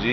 جی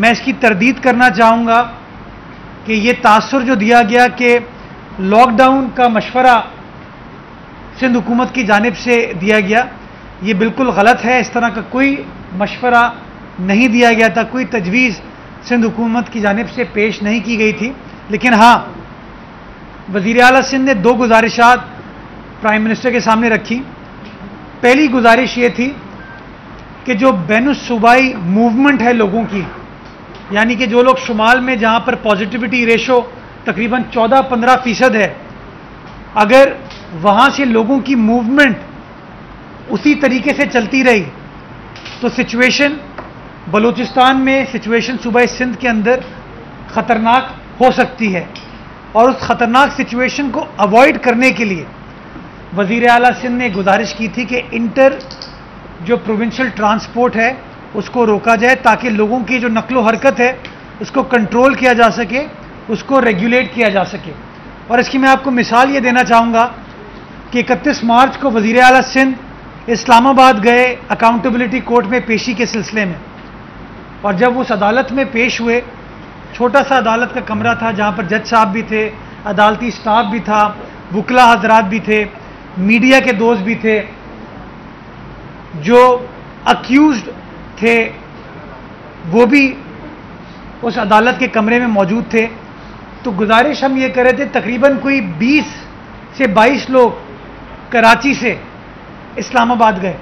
میں اس کی تردید کرنا چاہوں گا کہ یہ تاثر جو دیا گیا کہ لاک ڈاؤن کا مشورہ سندھ حکومت کی جانب سے دیا گیا، یہ بالکل غلط ہے. اس طرح کا کوئی مشورہ نہیں دیا گیا تھا، کوئی تجویز سندھ حکومت کی جانب سے پیش نہیں کی گئی تھی. لیکن ہاں، وزیر اعلیٰ سندھ نے 2 گزارشات پرائم منسٹر کے سامنے رکھی. پہلی گزارش یہ تھی کہ جو بین الصوبائی موومنٹ ہے لوگوں کی، یعنی کہ جو لوگ شمال میں جہاں پر پازیٹیوٹی ریشو تقریباً 14-15% ہے، اگر وہاں سے لوگوں کی موومنٹ اسی طریقے سے چلتی رہی تو سچویشن بلوچستان میں، سچویشن صوبہ سندھ کے اندر خطرناک ہو سکتی ہے. اور اس خطرناک سچویشن کو اوائڈ کرنے کے لیے وزیر اعلیٰ سندھ نے گزارش کی تھی کہ جو پروونشل ٹرانسپورٹ ہے اس کو روکا جائے تاکہ لوگوں کی جو نقل و حرکت ہے اس کو کنٹرول کیا جا سکے، اس کو ریگولیٹ کیا جا سکے. اور اس کی میں آپ کو مثال یہ دینا چاہوں گا کہ 31 مارچ کو وزیر اعلیٰ سندھ اسلام آباد گئے اکاؤنٹیبلٹی کورٹ میں پیشی کے سلسلے میں. اور جب اس عدالت میں پیش ہوئے، چھوٹا سا عدالت کا کمرہ تھا جہاں پر جج صاحب بھی تھے، عدالتی سٹاف بھی تھا، وکلا حضرات بھی تھے، میڈیا کے دوست بھی تھے، جو اکیوزڈ تھے وہ بھی اس عدالت کے کمرے میں موجود تھے. تو گزارش ہم یہ کر رہے تھے، تقریباً کوئی 20 سے 22 لوگ کراچی سے اسلام آباد گئے،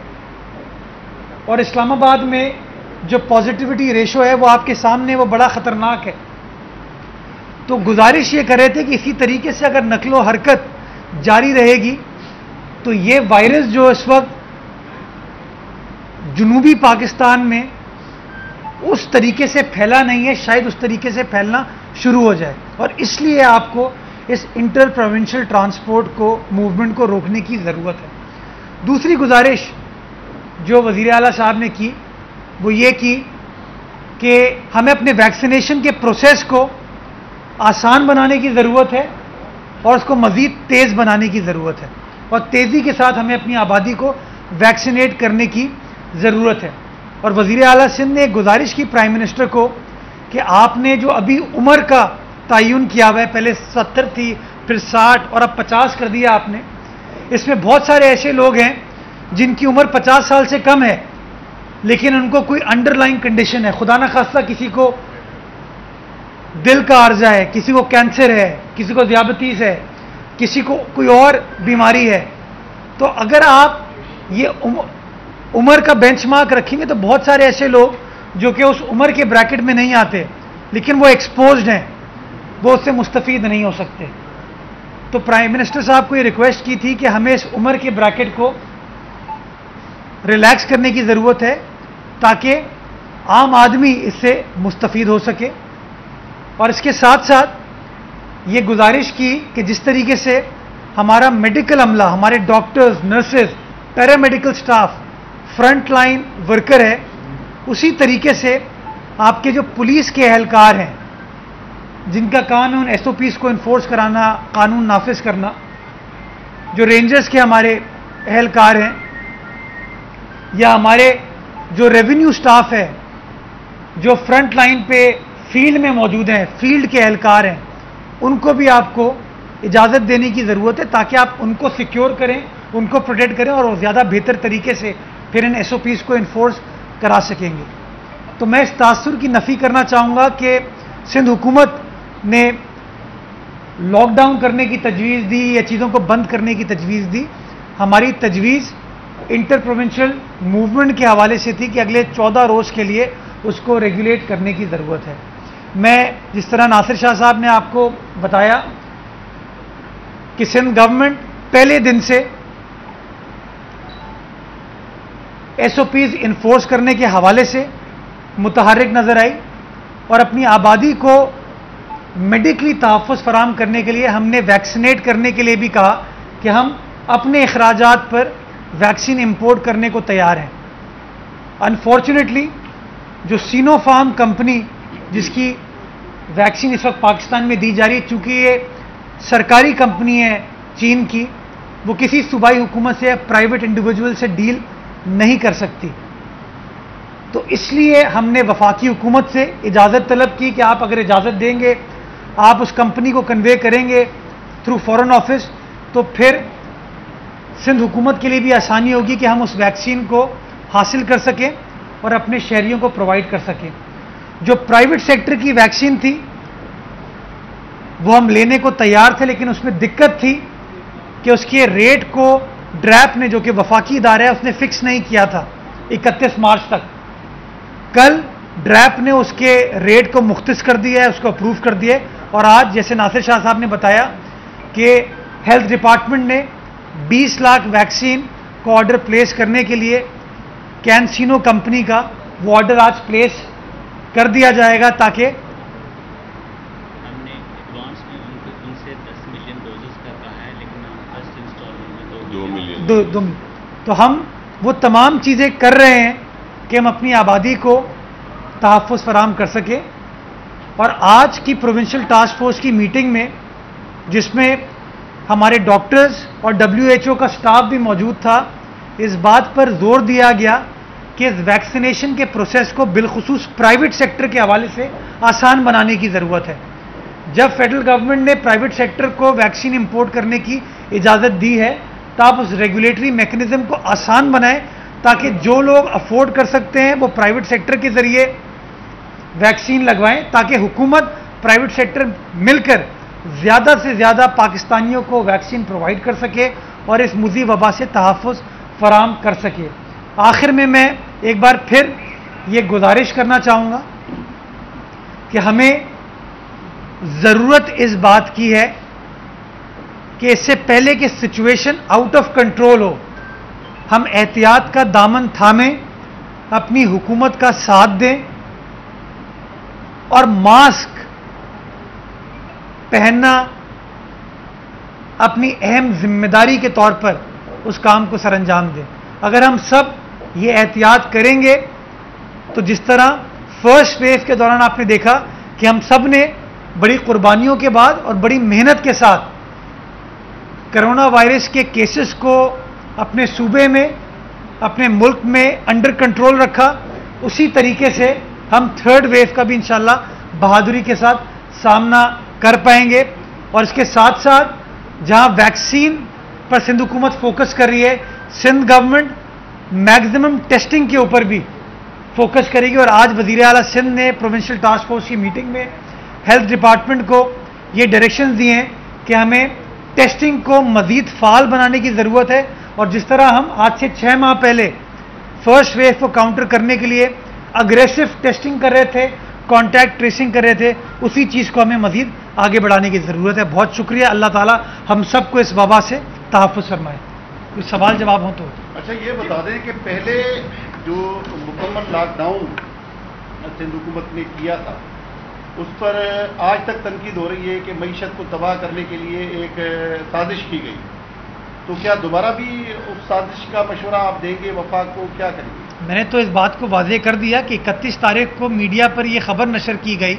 اور اسلام آباد میں جو پازیٹیوٹی ریشو ہے وہ آپ کے سامنے وہ بڑا خطرناک ہے. تو گزارش یہ کر رہے تھے کہ اسی طریقے سے اگر نقل و حرکت جاری رہے گی تو یہ وائرس جو اس وقت جنوبی پاکستان میں اس طریقے سے پھیلا نہیں ہے، شاید اس طریقے سے پھیلنا شروع ہو جائے. اور اس لیے آپ کو اس انٹر پروونشل ٹرانسپورٹ کو، موومنٹ کو روکنے کی ضرورت ہے. دوسری گزارش جو وزیر اعلیٰ صاحب نے کی وہ یہ کی کہ ہمیں اپنے ویکسینیشن کے پروسیس کو آسان بنانے کی ضرورت ہے اور اس کو مزید تیز بنانے کی ضرورت ہے، اور تیزی کے ساتھ ہمیں اپنی آبادی کو ویکسینیٹ کرنے کی ضرورت ہے. اور وزیر اعلیٰ سندھ نے ایک گزارش کی پرائم منسٹر کو کہ آپ نے جو ابھی عمر کا تعین کیا ہوا ہے، پہلے 70 تھی، پھر 60 اور اب 50 کر دیا آپ نے، اس میں بہت سارے ایسے لوگ ہیں جن کی عمر 50 سال سے کم ہے لیکن ان کو کوئی انڈر لائن کنڈیشن ہے، خدا نخواستہ کسی کو دل کا عارضہ ہے، کسی کو کینسر ہے، کسی کو ذیابیطیس ہے، کسی کو کوئی اور بیماری ہے. تو اگر آپ یہ عمر کا بینچ مارک رکھیں گے تو بہت سارے ایسے لوگ جو کہ اس عمر کے بریکٹ میں نہیں آتے لیکن وہ ایکسپوزڈ ہیں، وہ اس سے مستفید نہیں ہو سکتے. تو پرائم منسٹر صاحب کو یہ ریکویسٹ کی تھی کہ ہمیں اس عمر کے بریکٹ کو ریلیکس کرنے کی ضرورت ہے تاکہ عام آدمی اس سے مستفید ہو سکے. اور اس کے ساتھ ساتھ یہ گزارش کی کہ جس طریقے سے ہمارا میڈیکل عملہ، ہمارے doctors, nurses, paramedical staff front line worker ہے، اسی طریقے سے آپ کے جو پولیس کے اہلکار ہیں جن کا قانون ایس او پیز کو انفورس کرانا، قانون نافذ کرنا، جو رینجرز کے ہمارے اہلکار ہیں، یا ہمارے جو ریونیو سٹاف ہے جو فرنٹ لائن پہ فیلڈ میں موجود ہیں، فیلڈ کے اہلکار ہیں، ان کو بھی آپ کو اجازت دینے کی ضرورت ہے تاکہ آپ ان کو سیکیور کریں، ان کو پروٹیکٹ کریں اور وہ زیادہ بہتر طریقے سے پھر ان ایس او پیز کو انفورس کرا سکیں گے. تو میں اس تاثر کی نفی کرنا چاہوں گا کہ سندھ حکومت نے لاک ڈاؤن کرنے کی تجویز دی یا چیزوں کو بند کرنے کی تجویز دی. ہماری تجویز انٹر پروونشل موومنٹ کے حوالے سے تھی کہ اگلے 14 روز کے لیے اس کو ریگولیٹ کرنے کی ضرورت ہے. میں جس طرح ناصر شاہ صاحب نے آپ کو بتایا کہ سندھ گورنمنٹ پہلے دن سے ایس او پیز انفورس کرنے کے حوالے سے متحرک نظر آئی اور اپنی آبادی کو میڈیکلی تحفظ فراہم کرنے کے لیے ہم نے ویکسینیٹ کرنے کے لیے بھی کہا کہ ہم اپنے اخراجات پر ویکسین امپورٹ کرنے کو تیار ہیں. انفارچونیٹلی جو سینو فارم کمپنی جس کی ویکسین اس وقت پاکستان میں دی جا رہی ہے، چونکہ یہ سرکاری کمپنی ہے چین کی، وہ کسی صوبائی حکومت سے پرائیویٹ انڈیویجول سے ڈیل نہیں کر سکتی. تو اس لیے ہم نے وفاقی حکومت سے اجازت طلب کی کہ آپ اگر اجازت دیں گے، آپ اس کمپنی کو کنوے کریں گے تھرو فورن آفس، تو پھر سندھ حکومت کے لیے بھی آسانی ہوگی کہ ہم اس ویکسین کو حاصل کر سکیں اور اپنے شہریوں کو پرووائڈ کر سکیں۔ جو پرائیویٹ سیکٹر کی ویکسین تھی وہ ہم لینے کو تیار تھے، لیکن اس میں دقت تھی کہ اس کے ریٹ کو ڈریپ نے، جو کہ وفاقی ادارہ ہے، اس نے فکس نہیں کیا تھا 31 مارچ تک۔ کل ڈریپ نے اس کے ریٹ کو مختص کر دیا ہے، اس کو اپروو کر دیا ہے، اور آج جیسے ناصر شاہ صاحب نے بتایا کہ ہیلتھ ڈپارٹمنٹ نے 20 لاکھ ویکسین کو آرڈر پلیس کرنے کے لیے کینسینو کمپنی کا وہ آرڈر آج پلیس کر دیا جائے گا، تاکہ ہم نے ایڈوانس میں ان سے 10 ملین ڈوزز کا کہا ہے، لیکن فرسٹ انسٹالمنٹ میں 2 ملین۔ تو ہم وہ تمام چیزیں کر رہے ہیں کہ ہم اپنی آبادی کو تحفظ فراہم کر سکیں۔ اور آج کی پروونشل ٹاسک فورس کی میٹنگ میں، جس میں ہمارے ڈاکٹرز اور WHO کا سٹاف بھی موجود تھا، اس بات پر زور دیا گیا کہ اس ویکسینیشن کے پروسیس کو بالخصوص پرائیویٹ سیکٹر کے حوالے سے آسان بنانے کی ضرورت ہے۔ جب فیڈرل گورنمنٹ نے پرائیویٹ سیکٹر کو ویکسین امپورٹ کرنے کی اجازت دی ہے، تو آپ اس ریگولیٹری میکنزم کو آسان بنائیں تاکہ جو لوگ افورڈ کر سکتے ہیں وہ پرائیویٹ سیکٹر کے ذریعے ویکسین لگوائیں، تاکہ حکومت پرائیویٹ سیکٹر مل کر زیادہ سے زیادہ پاکستانیوں کو ویکسین پرووائڈ کر سکے اور اس مضی وبا سے تحفظ فراہم کر سکے۔ آخر میں ایک بار پھر یہ گزارش کرنا چاہوں گا کہ ہمیں ضرورت اس بات کی ہے کہ اس سے پہلے کہ سچویشن آؤٹ آف کنٹرول ہو، ہم احتیاط کا دامن تھامیں، اپنی حکومت کا ساتھ دیں اور ماسک پہننا اپنی اہم ذمہ داری کے طور پر اس کام کو سر انجام دیں۔ اگر ہم سب یہ احتیاط کریں گے تو جس طرح فرسٹ ویو کے دوران آپ نے دیکھا کہ ہم سب نے بڑی قربانیوں کے بعد اور بڑی محنت کے ساتھ کرونا وائرس کے کیسز کو اپنے صوبے میں، اپنے ملک میں انڈر کنٹرول رکھا، اسی طریقے سے ہم تھرڈ ویو کا بھی انشاءاللہ بہادری کے ساتھ سامنا کر پائیں گے۔ اور اس کے ساتھ ساتھ جہاں ویکسین پر سندھ حکومت فوکس کر رہی ہے، سندھ گورنمنٹ میکزیمم ٹیسٹنگ کے اوپر بھی فوکس کرے گی۔ اور آج وزیر اعلیٰ سندھ نے پروونشل ٹاسک فورس کی میٹنگ میں ہیلتھ ڈپارٹمنٹ کو یہ ڈائریکشنز دیے ہیں کہ ہمیں ٹیسٹنگ کو مزید فعال بنانے کی ضرورت ہے، اور جس طرح ہم آج سے 6 ماہ پہلے فرسٹ ویو کو کاؤنٹر کرنے کے لیے اگریسو ٹیسٹنگ کر رہے تھے، کانٹیکٹ ٹریسنگ کر رہے تھے، اسی چیز کو ہمیں مزید آگے بڑھانے کی ضرورت ہے۔ بہت شکریہ، اللہ تعالیٰ ہم سب کو اس وبا سے تحفظ فرمائے۔ کوئی سوال جواب ہو تو؟ اچھا، یہ بتا دیں کہ پہلے جو مکمل لاک ڈاؤن سندھ حکومت نے کیا تھا، اس پر آج تک تنقید ہو رہی ہے کہ معیشت کو تباہ کرنے کے لیے ایک سازش کی گئی، تو کیا دوبارہ بھی اس سازش کا مشورہ آپ دیں گے وفاق کو؟ کیا کریں گے؟ میں نے تو اس بات کو واضح کر دیا کہ 31 تاریخ کو میڈیا پر یہ خبر نشر کی گئی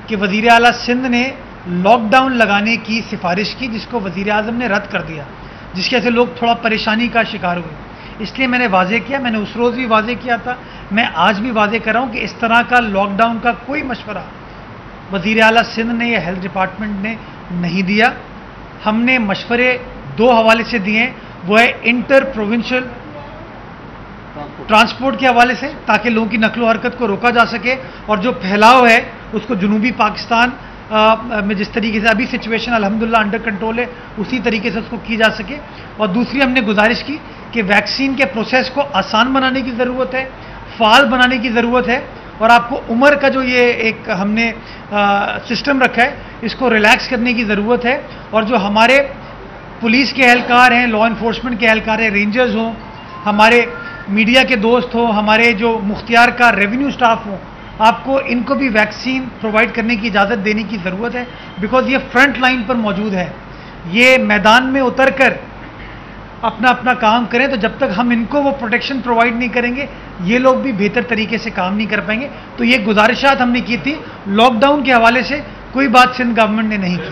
کہ وزیر اعلیٰ سندھ نے لاک ڈاؤن لگانے کی سفارش کی، جس کو وزیر اعظم نے رد کر دیا، جس کی وجہ سے لوگ تھوڑا پریشانی کا شکار ہوئے۔ اس لیے میں نے واضح کیا، میں نے اس روز بھی واضح کیا تھا، میں آج بھی واضح کر رہا ہوں کہ اس طرح کا لاک ڈاؤن کا کوئی مشورہ وزیر اعلیٰ سندھ نے یا ہیلتھ ڈپارٹمنٹ نے نہیں دیا۔ ہم نے مشورے 2 حوالے سے دیے ہیں، وہ ہے انٹر پروونشل ٹرانسپورٹ کے حوالے سے، تاکہ لوگوں کی نقل و حرکت کو روکا جا سکے، اور جو پھیلاؤ ہے اس کو جنوبی پاکستان میں جس طریقے سے ابھی سچویشن الحمدللہ انڈر کنٹرول ہے، اسی طریقے سے اس کو کی جا سکے۔ اور دوسری ہم نے گزارش کی کہ ویکسین کے پروسیس کو آسان بنانے کی ضرورت ہے، فعال بنانے کی ضرورت ہے، اور آپ کو عمر کا جو یہ ایک ہم نے سسٹم رکھا ہے، اس کو ریلیکس کرنے کی ضرورت ہے۔ اور جو ہمارے پولیس کے اہلکار ہیں، لا انفورسمنٹ کے اہلکار ہیں، رینجرز ہوں، ہمارے میڈیا کے دوست ہوں، ہمارے جو مختار کا ریونیو سٹاف ہوں، آپ کو ان کو بھی ویکسین پرووائڈ کرنے کی اجازت دینے کی ضرورت ہے، بیکاز یہ فرنٹ لائن پر موجود ہے، یہ میدان میں اتر کر اپنا اپنا کام کریں، تو جب تک ہم ان کو وہ پروٹیکشن پرووائڈ نہیں کریں گے، یہ لوگ بھی بہتر طریقے سے کام نہیں کر پائیں گے۔ تو یہ گزارشات ہم نے کی تھی، لاک ڈاؤن کے حوالے سے کوئی بات سندھ گورنمنٹ نے نہیں کی۔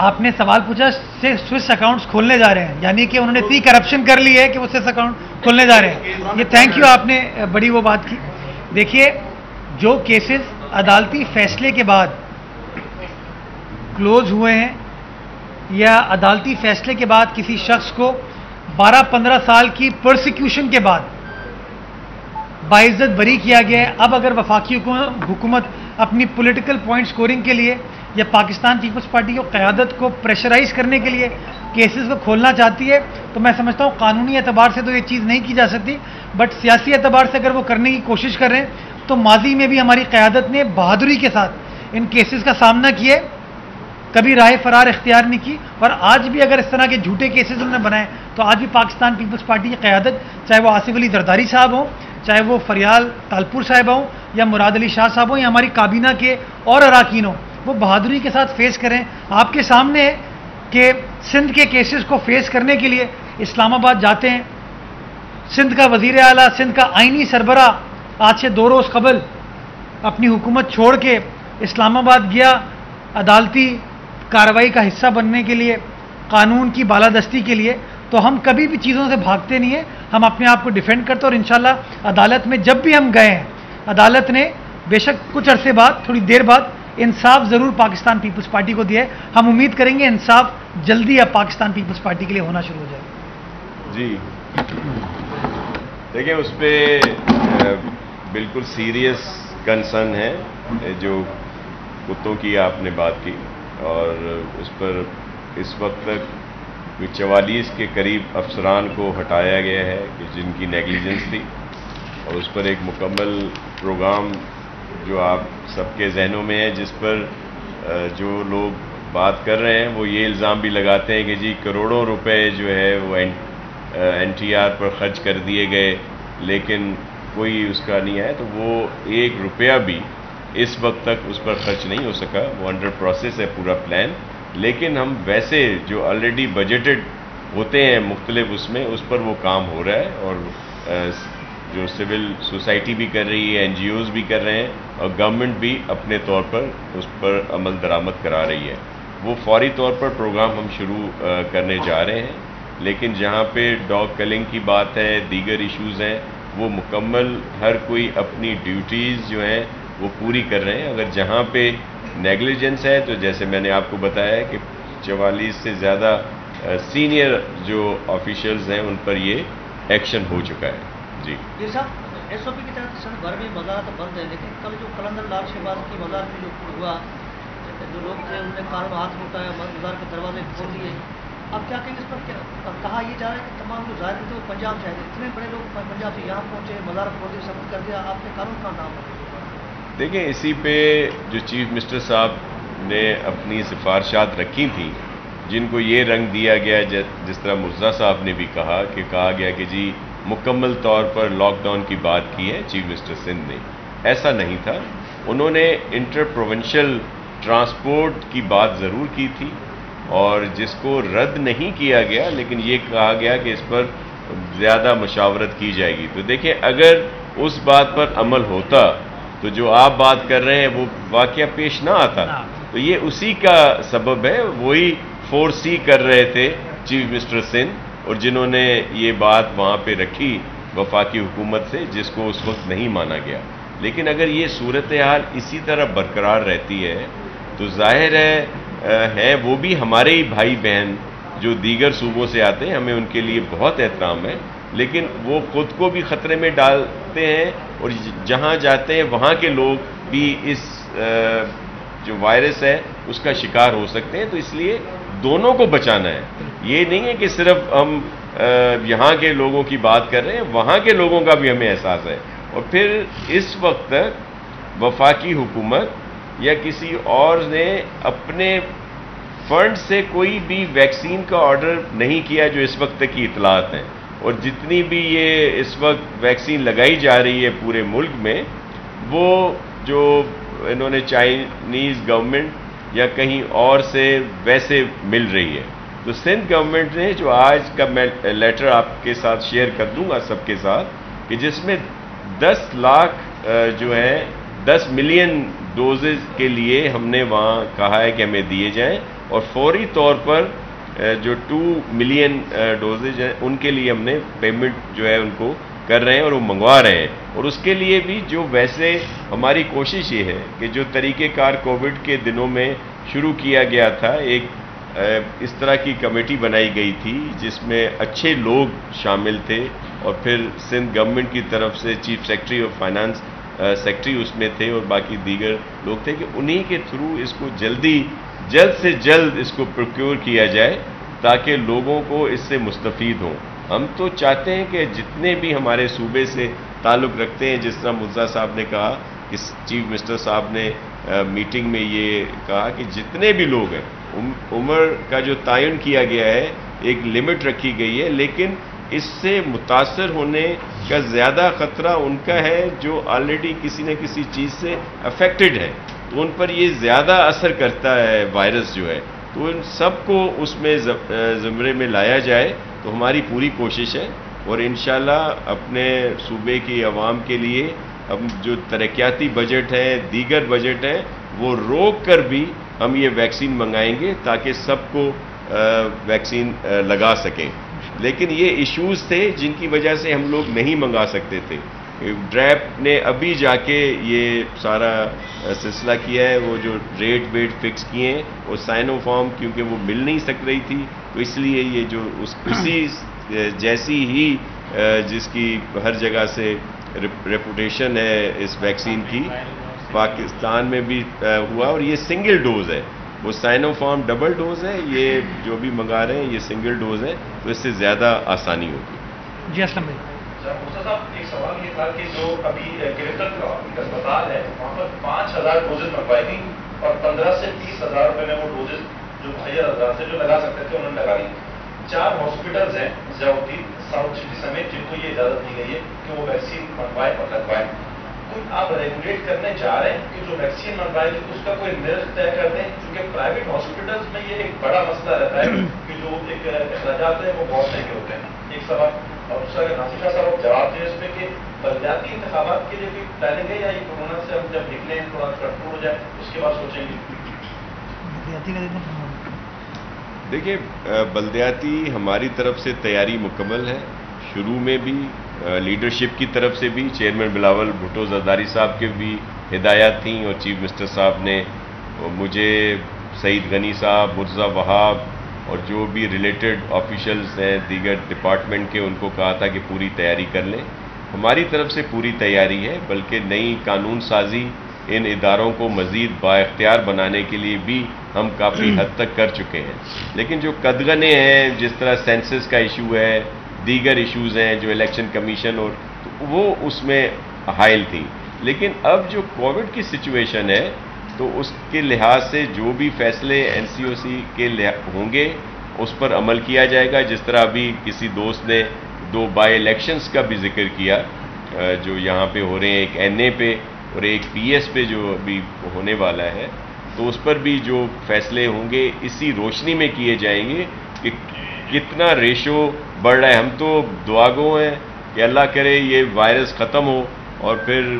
آپ نے سوال پوچھا سوئس اکاؤنٹس کھولنے جا رہے ہیں، یعنی کہ انہوں نے اتنی کرپشن کر لی ہے کہ وہ سوئس اکاؤنٹ کھولنے جا رہے ہیں. یہ تھینک یو، آپ نے بڑی وہ بات کی. دیکھیے جو کیسز عدالتی فیصلے کے بعد کلوز ہوئے ہیں یا عدالتی فیصلے کے بعد کسی شخص کو 12-15 سال کی پرسیکیوشن کے بعد باعزت بری کیا گیا ہے، اب اگر وفاقی حکومت اپنی پولیٹیکل پوائنٹ سکورنگ کے لیے یا پاکستان پیپلز پارٹی کی قیادت کو پریشرائز کرنے کے لیے کیسز کو کھولنا چاہتی ہے، تو میں سمجھتا ہوں قانونی اعتبار سے تو یہ چیز نہیں کی جا سکتی، بٹ سیاسی اعتبار سے اگر وہ کرنے کی کوشش کر رہے ہیں تو ماضی میں بھی ہماری قیادت نے بہادری کے ساتھ ان کیسز کا سامنا کیے، کبھی راہ فرار اختیار نہیں کی، اور آج بھی اگر اس طرح کے جھوٹے کیسز انہوں نے بنائے تو آج بھی پاکستان پیپلز پارٹی کی قیادت، چاہے وہ آصف علی زرداری صاحب ہوں، چاہے وہ فریال تالپور صاحب ہوں یا مراد علی شاہ صاحب ہوں یا ہماری کابینہ کے اور اراکین ہوں، وہ بہادری کے ساتھ فیس کریں. آپ کے سامنے ہے کہ سندھ کے کیسز کو فیس کرنے کے لیے اسلام آباد جاتے ہیں. سندھ کا وزیر اعلیٰ، سندھ کا آئینی سربراہ آج سے 2 روز قبل اپنی حکومت چھوڑ کے اسلام آباد گیا عدالتی کارروائی کا حصہ بننے کے لیے، قانون کی بالادستی کے لیے. تو ہم کبھی بھی چیزوں سے بھاگتے نہیں ہیں، ہم اپنے آپ کو ڈیفینڈ کرتے اور انشاءاللہ عدالت میں جب بھی ہم گئے ہیں عدالت نے بے شک کچھ عرصے بعد، تھوڑی دیر بعد انصاف ضرور پاکستان پیپلز پارٹی کو دیا ہے. ہم امید کریں گے انصاف جلدی اب پاکستان پیپلز پارٹی کے لیے ہونا شروع ہو جائے. جی دیکھیں، اس پہ بالکل سیریس کنسرن ہے جو کتوں کی آپ نے بات کی، اور اس پر اس وقت تک 44 کے قریب افسران کو ہٹایا گیا ہے کہ جن کی نیگلیجنس تھی، اور اس پر ایک مکمل پروگرام جو آپ سب کے ذہنوں میں ہے، جس پر جو لوگ بات کر رہے ہیں وہ یہ الزام بھی لگاتے ہیں کہ جی کروڑوں روپے جو ہے وہ این ٹی آر پر خرچ کر دیے گئے لیکن کوئی اس کا نہیں ہے. تو وہ 1 روپیہ بھی اس وقت تک اس پر خرچ نہیں ہو سکا. وہ انڈر پروسیس ہے پورا پلان، لیکن ہم ویسے جو آلریڈی بجٹڈ ہوتے ہیں مختلف اس پر وہ کام ہو رہا ہے، اور جو سول سوسائٹی بھی کر رہی ہے، این جی اوز بھی کر رہے ہیں، اور گورنمنٹ بھی اپنے طور پر اس پر عمل درآمد کرا رہی ہے. وہ فوری طور پر پروگرام ہم شروع کرنے جا رہے ہیں، لیکن جہاں پہ ڈاگ کلنگ کی بات ہے، دیگر ایشوز ہیں، وہ مکمل ہر کوئی اپنی ڈیوٹیز جو ہیں وہ پوری کر رہے ہیں. اگر جہاں پہ نیگلیجنس ہے تو جیسے میں نے آپ کو بتایا کہ 44 سے زیادہ سینئر جو آفیشلز ہیں ان پر یہ ایکشن ہو چکا ہے. جی صاحب، ایس او پی کے تحت سن بھر میں مزارات بند ہے، لیکن کل جو قلندر لال شہباز کی مزار میں جو ہوا، جو لوگ تھے انہوں نے کار میں ہاتھ اٹھایا، مزار کے دروازے کھول دیے. اب کیا کہیں اس پر؟ کہا یہ جا رہا ہے کہ تمام جو ظاہر تھے وہ پنجاب سے آئے تھے، اتنے بڑے لوگ پنجاب سے یہاں پہنچے، مزار کھول دیا، سفر کر دیا. آپ نے قانون کا نام دیکھیں، اسی پہ جو چیف منسٹر صاحب نے اپنی سفارشات رکھی تھیں، جن کو یہ رنگ دیا گیا جس طرح مرزا صاحب نے بھی کہا گیا کہ جی مکمل طور پر لاک ڈاؤن کی بات کی ہے چیف منسٹر سندھ نے. ایسا نہیں تھا. انہوں نے انٹر پروونشل ٹرانسپورٹ کی بات ضرور کی تھی، اور جس کو رد نہیں کیا گیا، لیکن یہ کہا گیا کہ اس پر زیادہ مشاورت کی جائے گی. تو دیکھیں، اگر اس بات پر عمل ہوتا تو جو آپ بات کر رہے ہیں وہ واقعہ پیش نہ آتا. تو یہ اسی کا سبب ہے. وہی 4C کر رہے تھے چیف منسٹر سندھ، اور جنہوں نے یہ بات وہاں پہ رکھی وفاقی حکومت سے، جس کو اس وقت نہیں مانا گیا. لیکن اگر یہ صورتحال اسی طرح برقرار رہتی ہے تو ظاہر ہے وہ بھی ہمارے ہی بھائی بہن جو دیگر صوبوں سے آتے ہیں، ہمیں ان کے لیے بہت احترام ہے، لیکن وہ خود کو بھی خطرے میں ڈالتے ہیں، اور جہاں جاتے ہیں وہاں کے لوگ بھی اس جو وائرس ہے اس کا شکار ہو سکتے ہیں. تو اس لیے دونوں کو بچانا ہے. یہ نہیں ہے کہ صرف ہم یہاں کے لوگوں کی بات کر رہے ہیں، وہاں کے لوگوں کا بھی ہمیں احساس ہے. اور پھر اس وقت تک وفاقی حکومت یا کسی اور نے اپنے فنڈ سے کوئی بھی ویکسین کا آرڈر نہیں کیا جو اس وقت تک کی اطلاعات ہیں. اور جتنی بھی یہ اس وقت ویکسین لگائی جا رہی ہے پورے ملک میں، وہ جو انہوں نے چائنیز گورنمنٹ یا کہیں اور سے ویسے مل رہی ہے. تو سندھ گورنمنٹ نے جو آج کا میں لیٹر آپ کے ساتھ شیئر کر دوں گا سب کے ساتھ، کہ جس میں 10 لاکھ جو ہے 10 ملین ڈوزز کے لیے ہم نے وہاں کہا ہے کہ ہمیں دیے جائیں، اور فوری طور پر جو 2 ملین ڈوزز ہیں ان کے لیے ہم نے پیمنٹ جو ہے ان کو کر رہے ہیں اور وہ منگوا رہے ہیں. اور اس کے لیے بھی جو ویسے ہماری کوشش یہ ہے کہ جو طریقہ کار کووڈ کے دنوں میں شروع کیا گیا تھا، ایک اس طرح کی کمیٹی بنائی گئی تھی جس میں اچھے لوگ شامل تھے، اور پھر سندھ گورنمنٹ کی طرف سے چیف سیکرٹری اور فائنانس سیکرٹری اس میں تھے اور باقی دیگر لوگ تھے، کہ انہی کے تھرو اس کو جلد سے جلد اس کو پروکیور کیا جائے تاکہ لوگوں کو اس سے مستفید ہوں. ہم تو چاہتے ہیں کہ جتنے بھی ہمارے صوبے سے تعلق رکھتے ہیں، جس طرح مرزا صاحب نے کہا کہ چیف منسٹر صاحب نے میٹنگ میں یہ کہا کہ جتنے بھی لوگ ہیں، عمر کا جو تعین کیا گیا ہے ایک لمٹ رکھی گئی ہے، لیکن اس سے متاثر ہونے کا زیادہ خطرہ ان کا ہے جو آلریڈی کسی نہ کسی چیز سے افیکٹڈ ہے، تو ان پر یہ زیادہ اثر کرتا ہے وائرس جو ہے. تو ان سب کو اس میں زمرے میں لایا جائے، تو ہماری پوری کوشش ہے. اور انشاءاللہ اپنے صوبے کی عوام کے لیے ہم جو ترقیاتی بجٹ ہے، دیگر بجٹ ہیں، وہ روک کر بھی ہم یہ ویکسین منگائیں گے تاکہ سب کو ویکسین لگا سکیں. لیکن یہ ایشوز تھے جن کی وجہ سے ہم لوگ نہیں منگا سکتے تھے. ڈریپ نے ابھی جا کے یہ سارا سلسلہ کیا ہے، وہ جو ریٹ فکس کیے ہیں، وہ سائنو فارم کیونکہ وہ مل نہیں سک رہی تھی، تو اس لیے یہ جو اسی جیسی ہی جس کی ہر جگہ سے ریپوٹیشن ہے اس ویکسین کی، پاکستان میں بھی ہوا، اور یہ سنگل ڈوز ہے. وہ سائنو فارم ڈبل ڈوز ہے، یہ جو بھی منگا رہے ہیں یہ سنگل ڈوز ہے، تو اس سے زیادہ آسانی ہوگی. جی اسلم بھائی. مرزا صاحب ایک سوال یہ تھا کہ جو ابھی گریٹر اسپتال ہے وہاں پر 5000 ڈوزز منگوائی تھی اور 15 سے 30,000 روپے میں وہ ڈوزز جو بھائی آزاد سے جو لگا سکتے تھے انہوں نے لگا لی. 4 ہاسپٹلز ہیں ضیاءالدین ساؤتھ سٹی سمیت جن کو یہ اجازت دی گئی ہے کہ وہ ویکسین منگوائیں اور لگوائیں. آپ ریگولیٹ کرنے جا رہے ہیں کہ جو ویکسین منگوائے گی اس کا کوئی نرخ طے کر دیں، کیونکہ پرائیویٹ ہاسپٹلز میں یہ ایک بڑا مسئلہ رہتا ہے کہ جو ایک اخراجات ہیں وہ بہت مہنگے ہوتے ہیں. ایک سوال. اور دوسرا اگر ناصر شاہ صاحب جواب دیں اس پہ کہ بلدیاتی انتخابات کے لیے کوئی پلاننگ ہے، یا یہ کورونا سے ہم جب نکلیں تھوڑا کنٹرول ہو جائے اس کے بعد سوچیں گے؟ دیکھیے، بلدیاتی ہماری طرف سے تیاری مکمل ہے. شروع میں بھی لیڈرشپ کی طرف سے بھی چیئرمین بلاول بھٹو زرداری صاحب کے بھی ہدایات تھیں، اور چیف منسٹر صاحب نے مجھے، سعید غنی صاحب، مرزا وہاب اور جو بھی ریلیٹڈ آفیشلز ہیں دیگر ڈپارٹمنٹ کے، ان کو کہا تھا کہ پوری تیاری کر لیں. ہماری طرف سے پوری تیاری ہے، بلکہ نئی قانون سازی ان اداروں کو مزید بااختیار بنانے کے لیے بھی ہم کافی حد تک کر چکے ہیں. لیکن جو قدغنیں ہیں، جس طرح سینسس کا ایشو ہے، دیگر ایشوز ہیں جو الیکشن کمیشن، اور وہ اس میں حائل تھیں. لیکن اب جو کووڈ کی سچویشن ہے تو اس کے لحاظ سے جو بھی فیصلے NCOC کے ہوں گے اس پر عمل کیا جائے گا. جس طرح ابھی کسی دوست نے 2 بائی الیکشنز کا بھی ذکر کیا جو یہاں پہ ہو رہے ہیں، ایک NA پہ اور ایک PS پہ جو ابھی ہونے والا ہے، تو اس پر بھی جو فیصلے ہوں گے اسی روشنی میں کیے جائیں گے کہ کتنا ریشو بڑھ رہا ہے. ہم تو دعا گو ہیں کہ اللہ کرے یہ وائرس ختم ہو، اور پھر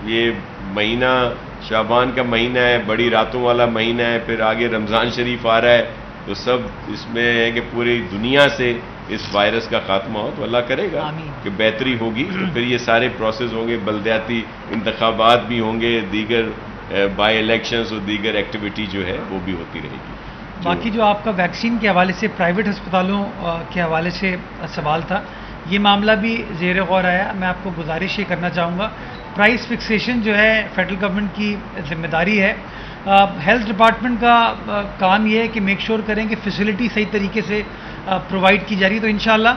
یہ مہینہ شعبان کا مہینہ ہے، بڑی راتوں والا مہینہ ہے، پھر آگے رمضان شریف آ رہا ہے، تو سب اس میں ہے کہ پوری دنیا سے اس وائرس کا خاتمہ ہو. تو اللہ کرے گا کہ بہتری ہوگی، تو پھر یہ سارے پروسیس ہوں گے، بلدیاتی انتخابات بھی ہوں گے، دیگر بائی الیکشنز اور دیگر ایکٹیویٹی جو ہے وہ بھی ہوتی رہے گی. باقی جو آپ کا ویکسین کے حوالے سے پرائیویٹ ہسپتالوں کے حوالے سے سوال تھا، یہ معاملہ بھی زیر غور آیا. میں آپ کو گزارش یہ کرنا چاہوں گا، پرائس فکسیشن جو ہے فیڈرل گورنمنٹ کی ذمہ داری ہے. ہیلتھ ڈپارٹمنٹ کا کام یہ ہے کہ میک شور کریں کہ فیسلٹی صحیح طریقے سے پرووائڈ کی جا رہی ہے. تو انشاءاللہ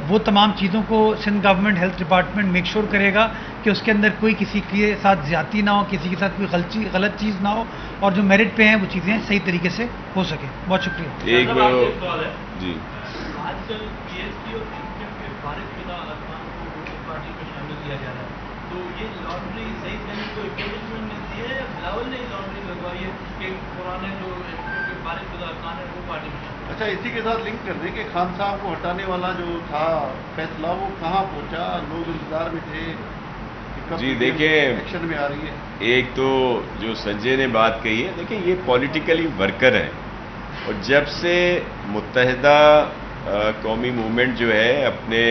وہ تمام چیزوں کو Sindh government health department make sure کرے گا کہ اس کے اندر کوئی کسی کے ساتھ زیادتی نہ ہو، کسی کے ساتھ کوئی غلط چیز نہ ہو، اور جو میرٹ پہ ہیں وہ چیزیں صحیح طریقے سے ہو سکے. بہت شکریہ. ایک جی آج کل PSP اور کے فارغ شدہ ارکان کو ووٹر پارٹی میں شامل کیا جا رہا ہے، تو یہ لاٹری صحیح کرنے کو انفارمیشن ملتی ہے یا بلاول نے لاٹری لگوائی ہے کہ پرانے جو فارغ شدہ ارکان ہیں وہ پارٹی میں شامل؟ اچھا، اسی کے ساتھ لنک کر دیں کہ خان صاحب کو ہٹانے والا جو تھا فیصلہ وہ کہاں پہنچا، لوگ انتظار میں تھے؟ جی دیکھیں، ایکشن میں آ رہی ہے. ایک تو جو سنجے نے بات کہی ہے، دیکھیں یہ پولیٹیکلی ورکر ہیں، اور جب سے متحدہ قومی موومنٹ جو ہے اپنے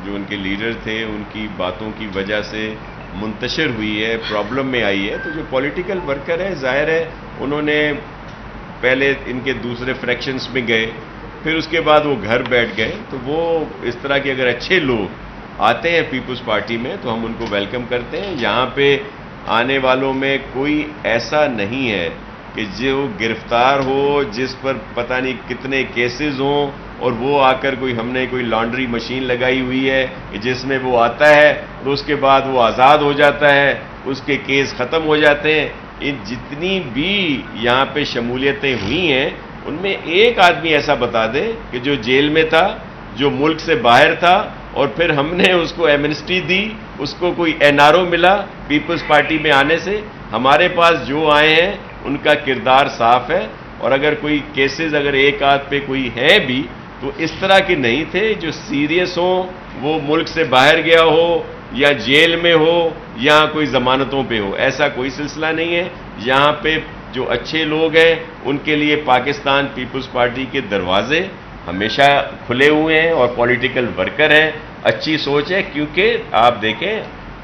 جو ان کے لیڈر تھے ان کی باتوں کی وجہ سے منتشر ہوئی ہے، پرابلم میں آئی ہے، تو جو پولیٹیکل ورکر ہیں ظاہر ہے انہوں نے پہلے ان کے دوسرے فریکشنز میں گئے، پھر اس کے بعد وہ گھر بیٹھ گئے، تو وہ اس طرح کے اگر اچھے لوگ آتے ہیں پیپلز پارٹی میں تو ہم ان کو ویلکم کرتے ہیں۔ یہاں پہ آنے والوں میں کوئی ایسا نہیں ہے کہ جو گرفتار ہو، جس پر پتہ نہیں کتنے کیسز ہوں اور وہ آ کر ہم نے کوئی لانڈری مشین لگائی ہوئی ہے کہ جس میں وہ آتا ہے اور اس کے بعد وہ آزاد ہو جاتا ہے، اس کے کیس ختم ہو جاتے ہیں۔ ان جتنی بھی یہاں پہ شمولیتیں ہوئی ہیں ان میں ایک آدمی ایسا بتا دے کہ جو جیل میں تھا، جو ملک سے باہر تھا، اور پھر ہم نے اس کو ایمنسٹی دی، اس کو کوئی NRO ملا پیپلز پارٹی میں آنے سے۔ ہمارے پاس جو آئے ہیں ان کا کردار صاف ہے، اور اگر کوئی کیسز اگر ایک آدھ پہ کوئی ہے بھی تو اس طرح کے نہیں تھے جو سیریس ہوں، وہ ملک سے باہر گیا ہو یا جیل میں ہو یا کوئی ضمانتوں پہ ہو، ایسا کوئی سلسلہ نہیں ہے۔ یہاں پہ جو اچھے لوگ ہیں ان کے لیے پاکستان پیپلز پارٹی کے دروازے ہمیشہ کھلے ہوئے ہیں، اور پولیٹیکل ورکر ہیں، اچھی سوچ ہے، کیونکہ آپ دیکھیں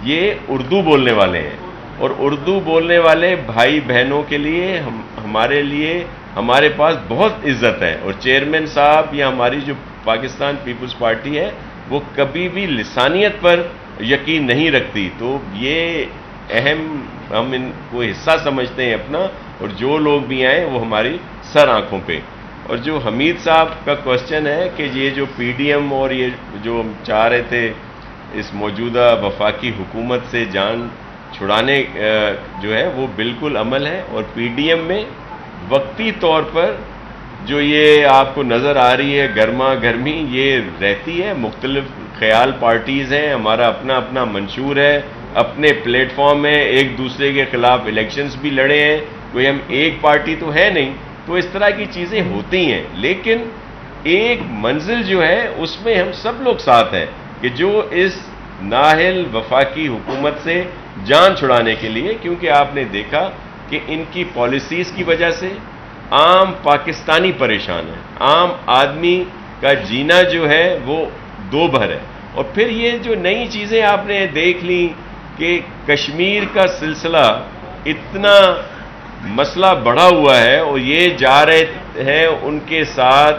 یہ اردو بولنے والے ہیں، اور اردو بولنے والے بھائی بہنوں کے لیے ہمارے پاس بہت عزت ہے، اور چیئرمین صاحب یا ہماری جو پاکستان پیپلز پارٹی ہے وہ کبھی بھی لسانیت پر یقین نہیں رکھتی، تو یہ اہم ہم ان کو حصہ سمجھتے ہیں اپنا، اور جو لوگ بھی آئیں وہ ہماری سر آنکھوں پہ۔ اور جو حمید صاحب کا کوشچن ہے کہ یہ جو PDM اور یہ جو ہم چاہ رہے تھے اس موجودہ وفاقی حکومت سے جان چھڑانے جو ہے وہ بالکل عمل ہے، اور PDM میں وقتی طور پر جو یہ آپ کو نظر آ رہی ہے گرما گرمی یہ رہتی ہے، مختلف خیال پارٹیز ہیں، ہمارا اپنا اپنا منشور ہے، اپنے پلیٹ فارم ہے، ایک دوسرے کے خلاف الیکشنز بھی لڑے ہیں، کوئی ہم ایک پارٹی تو ہے نہیں، تو اس طرح کی چیزیں ہوتی ہیں، لیکن ایک منزل جو ہے اس میں ہم سب لوگ ساتھ ہیں کہ جو اس نااہل وفاقی حکومت سے جان چھڑانے کے لیے، کیونکہ آپ نے دیکھا کہ ان کی پالیسیز کی وجہ سے عام پاکستانی پریشان ہے، عام آدمی کا جینا جو ہے وہ دو بھر ہے۔ اور پھر یہ جو نئی چیزیں آپ نے دیکھ لی کہ کشمیر کا سلسلہ اتنا مسئلہ بڑھا ہوا ہے، اور یہ جا رہے ہیں ان کے ساتھ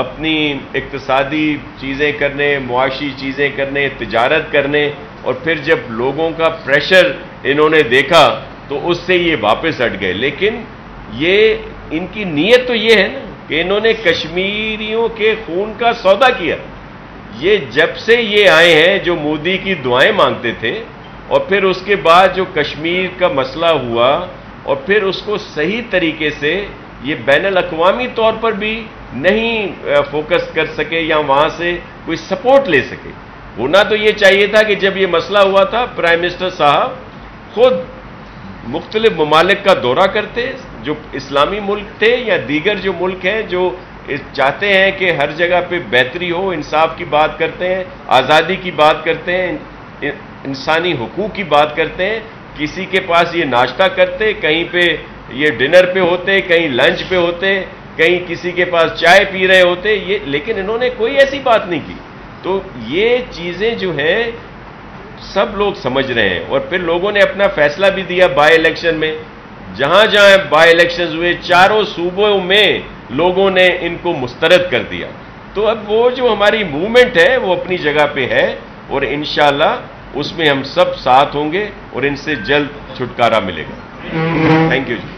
اپنی اقتصادی چیزیں کرنے، معاشی چیزیں کرنے، تجارت کرنے، اور پھر جب لوگوں کا پریشر انہوں نے دیکھا تو اس سے یہ واپس ہٹ گئے۔ لیکن یہ ان کی نیت تو یہ ہے نا کہ انہوں نے کشمیریوں کے خون کا سودا کیا۔ یہ جب سے یہ آئے ہیں جو مودی کی دعائیں مانگتے تھے، اور پھر اس کے بعد جو کشمیر کا مسئلہ ہوا، اور پھر اس کو صحیح طریقے سے یہ بین الاقوامی طور پر بھی نہیں فوکس کر سکے یا وہاں سے کوئی سپورٹ لے سکے۔ ہونا تو یہ چاہیے تھا کہ جب یہ مسئلہ ہوا تھا پرائم منسٹر صاحب خود مختلف ممالک کا دورہ کرتے، جو اسلامی ملک تھے یا دیگر جو ملک ہیں جو چاہتے ہیں کہ ہر جگہ پہ بہتری ہو، انصاف کی بات کرتے ہیں، آزادی کی بات کرتے ہیں، انسانی حقوق کی بات کرتے ہیں، کسی کے پاس یہ ناشتہ کرتے، کہیں پہ یہ ڈنر پہ ہوتے، کہیں لنچ پہ ہوتے، کہیں کسی کے پاس چائے پی رہے ہوتے، لیکن انہوں نے کوئی ایسی بات نہیں کی۔ تو یہ چیزیں جو ہیں سب لوگ سمجھ رہے ہیں، اور پھر لوگوں نے اپنا فیصلہ بھی دیا بائی الیکشن میں، جہاں جہاں بائی الیکشنز ہوئے چاروں صوبوں میں لوگوں نے ان کو مسترد کر دیا۔ تو اب وہ جو ہماری موومنٹ ہے وہ اپنی جگہ پہ ہے، اور انشاءاللہ اس میں ہم سب ساتھ ہوں گے اور ان سے جلد چھٹکارا ملے گا۔ Thank you G.